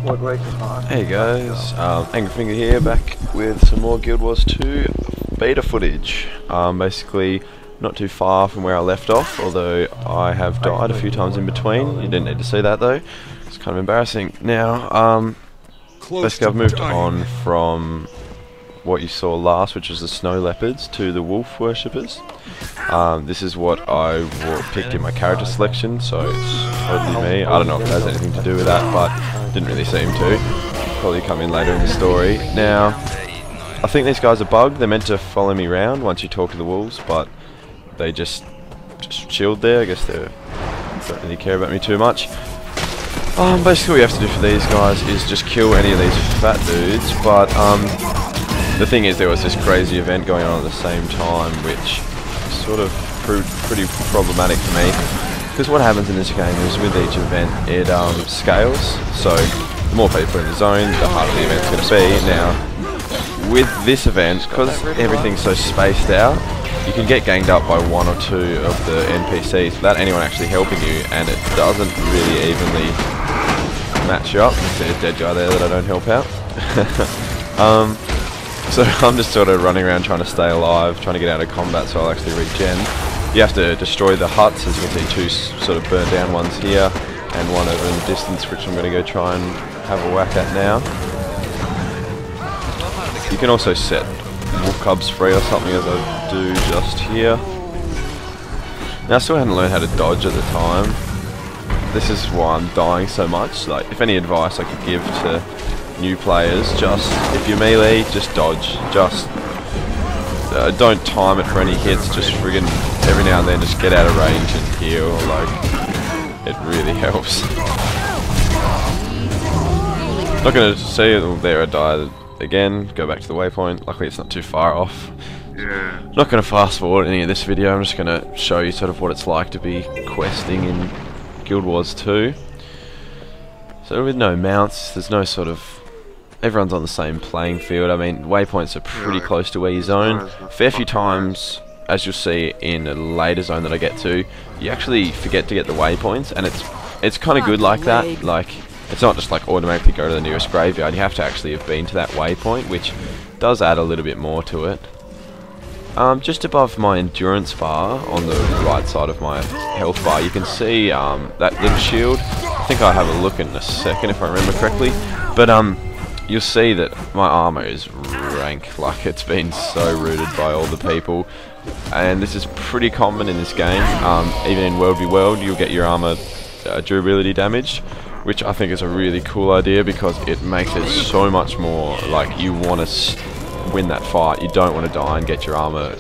What race is on? Hey guys, Angryfinger here, back with some more Guild Wars 2 beta footage. Basically, not too far from where I left off, although I have died a few times in between. You didn't need to see that though. It's kind of embarrassing. Now, basically I've moved on from what you saw last, which was the snow leopards, to the wolf worshippers. This is what I picked in my character selection, so it's totally me. I don't know if it has anything to do with that, but didn't really seem to. Probably come in later in the story. Now, I think these guys are bugged. They're meant to follow me around once you talk to the wolves, but they just chilled there. I guess they don't really care about me too much. Basically what you have to do for these guys is just kill any of these fat dudes, but the thing is, there was this crazy event going on at the same time, which sort of proved pretty problematic for me. Because what happens in this game is, with each event, it scales. So, the more people in the zone, the harder the event's going to be. Now, with this event, because everything's so spaced out, you can get ganged up by one or two of the NPCs without anyone actually helping you, and it doesn't really evenly match you up. There's a dead guy there that I don't help out. So I'm just sort of running around trying to stay alive, trying to get out of combat so I'll actually regen. You have to destroy the huts, as you can see, two sort of burnt down ones here, and one over in the distance, which I'm going to go try and have a whack at now. You can also set wolf cubs free or something, as I do just here. Now, I still hadn't learned how to dodge at the time. This is why I'm dying so much. Like, if any advice I could give to new players, just if you're melee, just dodge. Just don't time it for any hits. Just friggin' every now and then, just get out of range and heal. Like, it really helps. Not gonna say, oh, there I died again. Go back to the waypoint. Luckily, it's not too far off. Yeah. Not gonna fast forward any of this video. I'm just gonna show you sort of what it's like to be questing in Guild Wars 2. So with no mounts, there's no sort of... Everyone's on the same playing field. I mean, waypoints are pretty close to where you zone. Fair few times, as you'll see in a later zone that I get to, you actually forget to get the waypoints, and it's kind of good like that. Like, it's not just like automatically go to the nearest graveyard. You have to actually have been to that waypoint, which does add a little bit more to it. Just above my endurance bar, on the right side of my health bar, you can see that little shield. I think I'll have a look in a second if I remember correctly. But you'll see that my armor is rank. Like, it's been so rooted by all the people, and this is pretty common in this game. Even in World v World, you'll get your armor durability damaged, which I think is a really cool idea, because it makes it so much more like you want to win that fight. You don't want to die and get your armor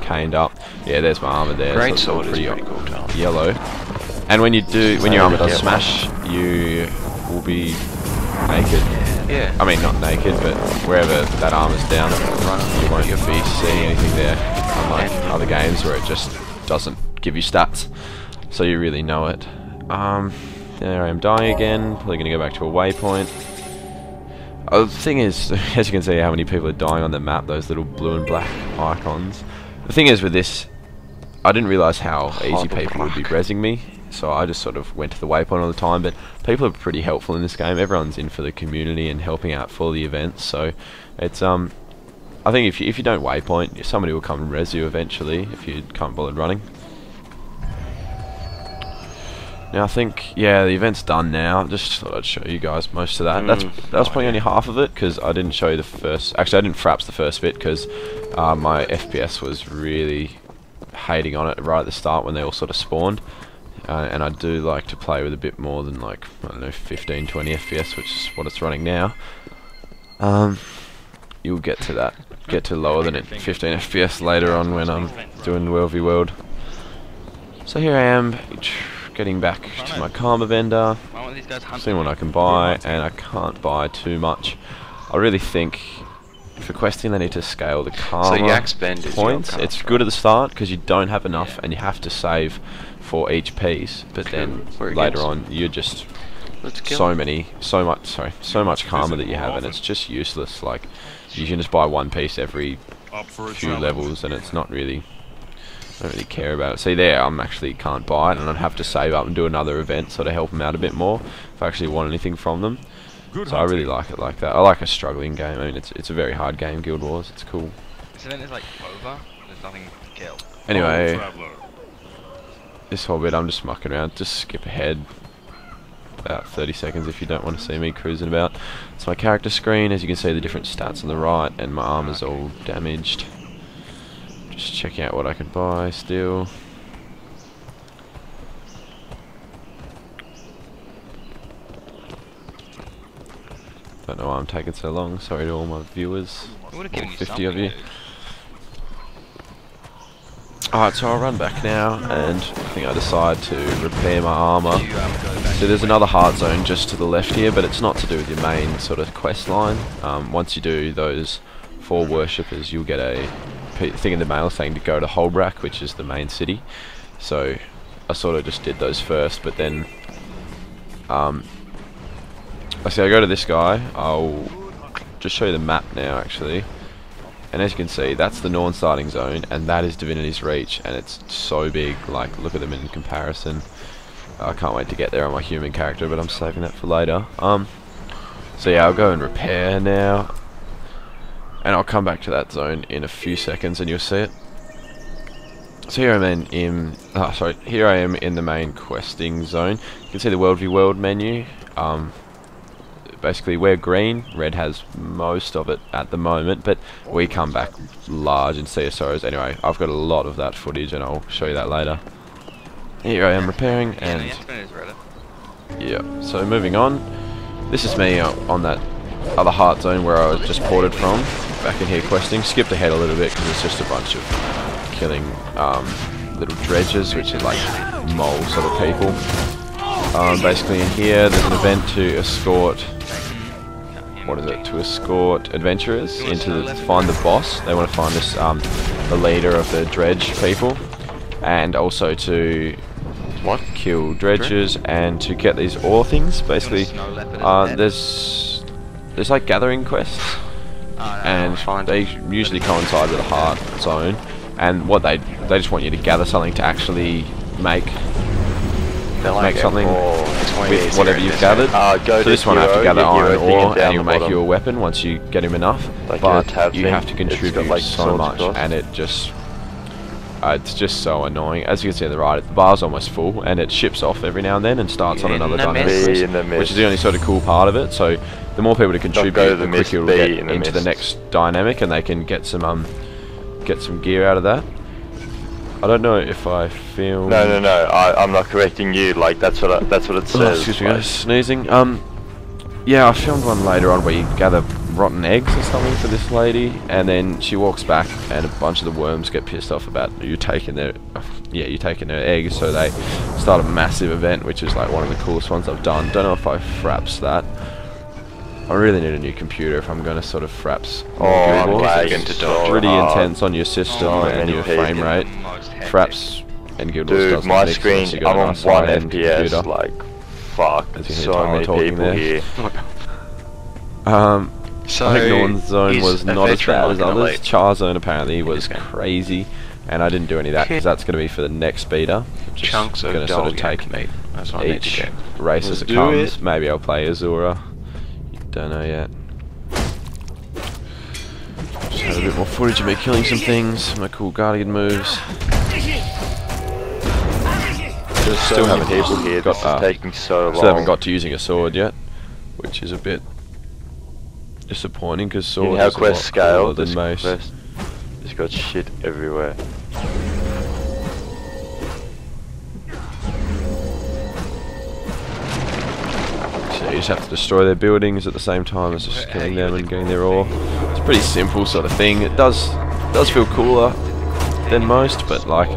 caned up. Yeah, there's my armor there. Great so sword is pretty cool, Tom. Yellow. And when you do, when your armor does smash, you will be naked. Yeah. I mean, not naked, but wherever that armor's down, you won't be seeing anything there, unlike other games where it just doesn't give you stats, so you really know it. There I am dying again, probably going to go back to a waypoint. The thing is, as you can see how many people are dying on the map, those little blue and black icons. The thing is with this, I didn't realise how easy people would be rezzing me, so I just sort of went to the waypoint all the time. But people are pretty helpful in this game. Everyone's in for the community and helping out for the events, so it's I think if you don't waypoint, somebody will come and res you eventually if you can't bother running. Now I think, yeah, the event's done now. Just thought I'd show you guys most of that. That was probably only half of it, because I didn't show you the first... Actually, I didn't fraps the first bit, because my FPS was really hating on it right at the start when they all sort of spawned. And I do like to play with a bit more than, like, I don't know, 15, 20 FPS, which is what it's running now. You'll get to that. Get to lower than 15 FPS later on when I'm doing World v World. So here I am, getting back to my karma vendor, seeing what I can buy, and I can't buy too much. I really think for questing they need to scale the karma points. It's good at the start because you don't have enough and you have to save for each piece, but then later on you're just so much karma that you have, and it's just useless. Like, you can just buy one piece every few levels, and it's not really don't really care about it. See there, I'm actually can't buy it, and I'd have to save up and do another event sort of help them out a bit more if I actually want anything from them. So I really like it like that. I like a struggling game. I mean, it's a very hard game, Guild Wars. It's cool. This event is like over. There's nothing to kill. Anyway, this whole bit I'm just mucking around. Just skip ahead about 30 seconds if you don't want to see me cruising about. It's my character screen. As you can see, the different stats on the right, and my armor's all damaged. Just checking out what I can buy still. Don't know why I'm taking so long. Sorry to all my viewers. All 50 of you. Alright, so I'll run back now, and I think I decide to repair my armour. So there's another hard zone just to the left here, but it's not to do with your main sort of quest line. Once you do those 4 worshippers, you'll get a thing in the mail saying to go to Holbrack, which is the main city. So I sort of just did those first, but then I go to this guy. I'll just show you the map now actually. And as you can see, that's the Norn starting zone, and that is Divinity's Reach, and it's so big. Like, look at them in comparison. I can't wait to get there on my human character, but I'm saving that for later. So yeah, I'll go and repair now, and I'll come back to that zone in a few seconds, and you'll see it. So here here I am in the main questing zone. You can see the World v World menu. Basically we're green, red has most of it at the moment, but we come back large in CSOs. Anyway, I've got a lot of that footage and I'll show you that later. Here I am repairing, and yeah, so moving on. This is me on that other heart zone where I was just ported from, back in here questing. Skipped ahead a little bit because it's just a bunch of killing little dredges, which are like mole sort of people. Basically in here there's an event to escort to escort adventurers to find the boss. They want to find this the leader of the dredge people, and also to kill dredges and to get these ore things. Basically there's like gathering quests, and they usually coincide with a heart zone, and what they just want you to gather something to actually make something with whatever you've gathered. So this one I have to gather iron ore, and he'll make you a weapon once you get him enough, but you have to contribute so much, and it's just so annoying. As you can see on the right, the bar's almost full, and it ships off every now and then and starts on another dynamic quest, which is the only sort of cool part of it. So the more people to contribute, the quicker you'll get into the next dynamic, and they can get some gear out of that. I don't know if I filmed... No, I'm not correcting you, like that's what it says. Oh, excuse me guys, sneezing. Yeah, I filmed one later on where you gather rotten eggs or something for this lady, and then she walks back and a bunch of the worms get pissed off about you taking their eggs, so they start a massive event, which is like one of the coolest ones I've done. Don't know if I fraps that. I really need a new computer if I'm going to sort of fraps. I'm lagging to It's really intense on your system and your frame rate. Fraps and Guild Wars doesn't my mix screen, unless you I'm got a on nice 1 high-end FPS, computer. like, fuck, there's so many people here. I think Norn's zone was not as bad as others. Char zone apparently was crazy, and I didn't do any of that because that's going to be for the next beta. Just going to sort of take each race as it comes. Maybe I'll play Azura. Don't know yet. Just had a bit more footage of me killing some things, my cool Guardian moves. Still haven't people here. This is taking so long. Still haven't got to using a sword yet, which is a bit disappointing because sword is a lot cooler than mace. It's got shit everywhere. So you just have to destroy their buildings at the same time as just killing them and getting their ore. It's a pretty simple sort of thing. It does feel cooler than most, but like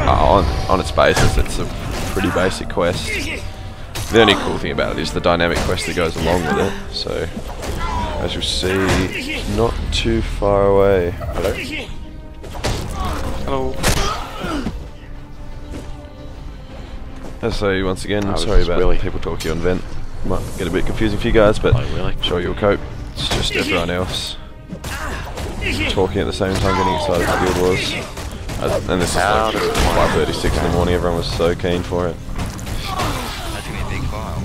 on its basis, it's a pretty basic quest. The only cool thing about it is the dynamic quest that goes along with it. So as you'll see, not too far away. Hello. So once again, sorry about people talking on vent. Might get a bit confusing for you guys, but I'm sure you'll cope. It's just everyone else talking at the same time, getting excited for Guild Wars. And this is like 5:36 in the morning. Everyone was so keen for it. That's gonna be a big file.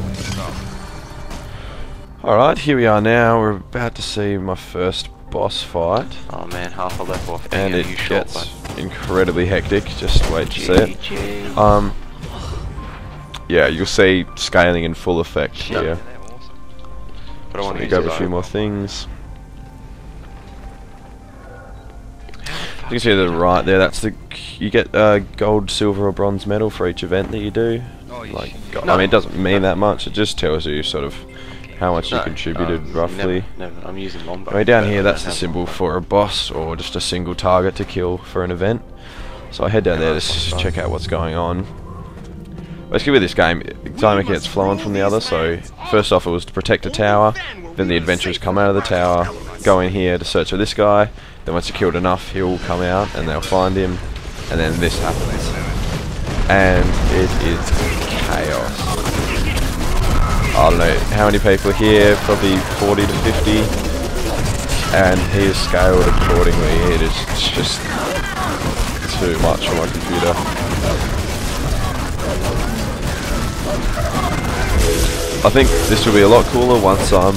Alright, here we are now. We're about to see my first boss fight. Oh man, half a level off. And it gets incredibly hectic. Just wait to see it. Yeah, you'll see scaling in full effect here. Yeah, they're awesome. But I want to grab a few more things. You can see to the right there, that's you get gold, silver or bronze medal for each event that you do. Oh, you Like, should- I mean, it doesn't mean that much, it just tells you sort of how much you contributed roughly. Never. I'm using Lombo. Anyway, down here, that's the symbol for a boss or just a single target to kill for an event. So I head down there to check out what's going on. Basically with this game, time gets flown from the other, so first off it was to protect a tower, then the adventurers come out of the tower, go in here to search for this guy, then once you killed enough he'll come out and they'll find him, and then this happens. And it is chaos. I don't know how many people are here, probably 40 to 50, and he is scaled accordingly. It is just too much for my computer. I think this will be a lot cooler once I'm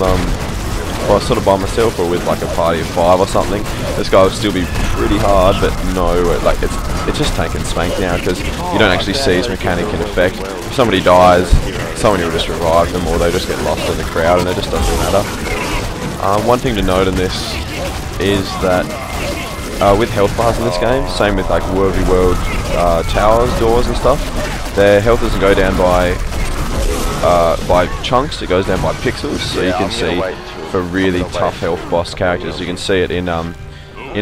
sort of by myself or with like a party of 5 or something. This guy will still be pretty hard, but no, like it's just tank and spank now because you don't actually see his mechanic in effect. If somebody dies, someone will just revive them, or they just get lost in the crowd, and it just doesn't matter. One thing to note in this is that with health bars in this game, same with like World v World towers, doors and stuff, their health doesn't go down by chunks, it goes down by pixels, so you can see for really tough health boss characters, you can see it in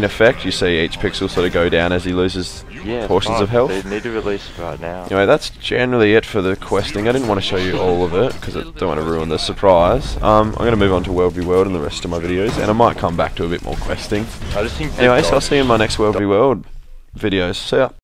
effect, you see each pixel sort of go down as he loses portions of health. They need to release it right now. Anyway, that's generally it for the questing. I didn't want to show you all of it because I don't want to ruin the surprise. I'm going to move on to World v World in the rest of my videos, and I might come back to a bit more questing. I just think Anyway, so I'll see you in my next World v World videos. See ya.